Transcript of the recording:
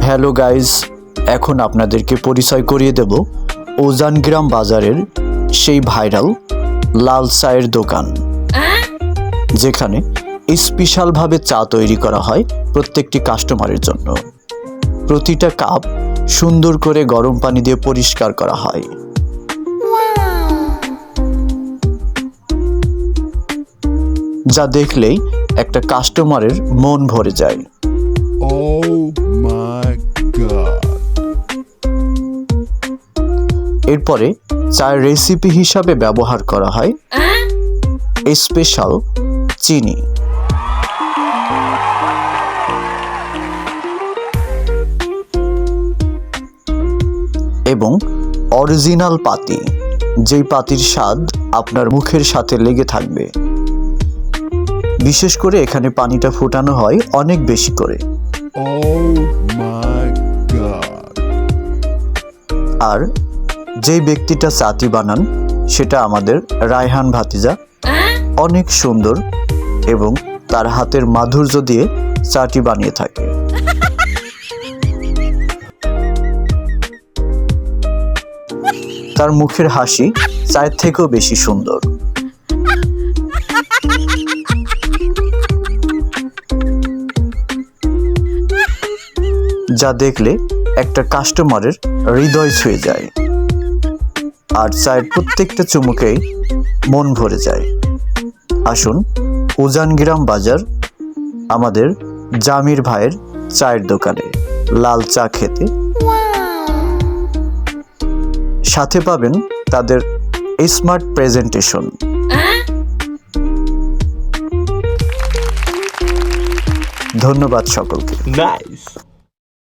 Hello guys, এখন আপনাদেরকে পরিচয় করিয়ে দেব উজানগ্রাম বাজারের সেই ভাইরাল লাল চায়ের দোকান, যেখানে স্পেশালভাবে চা তৈরি করা হয় প্রত্যেকটি কাস্টমারের জন্য। প্রতিটা কাপ সুন্দর করে গরম পানি দিয়ে পরিষ্কার করা হয়। যা দেখলেই একটা কাস্টমারের মন ভরে যায়। Oh my God! এরপরে চায়ের রেসিপি হিসাবে ব্যবহার করা হয় স্পেশাল চিনি। এবং অরিজিনাল পাতি, যেই পাতির স্বাদ আপনার মুখের সাথে লেগে থাকবে। বিশেষ করে এখানে পানিটা ফোটানো হয় অনেক বেশি করে। Oh my God! আর যেই ব্যক্তিটা চাটি বানান সেটা আমাদের রায়হান ভাতিজা। অনেক সুন্দর এবং তার হাতের মাধুর্য দিয়ে চাটি বানিয়ে থাকে। তার মুখের হাসি চায়ের থেকেও বেশি সুন্দর। যা দেখলে একটা কাস্টমারের হৃদয় ছুঁয়ে যায়, আর চায়ের প্রত্যেকটা চুমুকেই মন ভরে যায়। আসুন উজানগ্রাম বাজার আমাদের জামির ভাইয়ের চায়ের দোকানে লাল চা খেতে। সাথে পাবেন তাদের স্মার্ট প্রেজেন্টেশন। ধন্যবাদ সকলকে। Nice.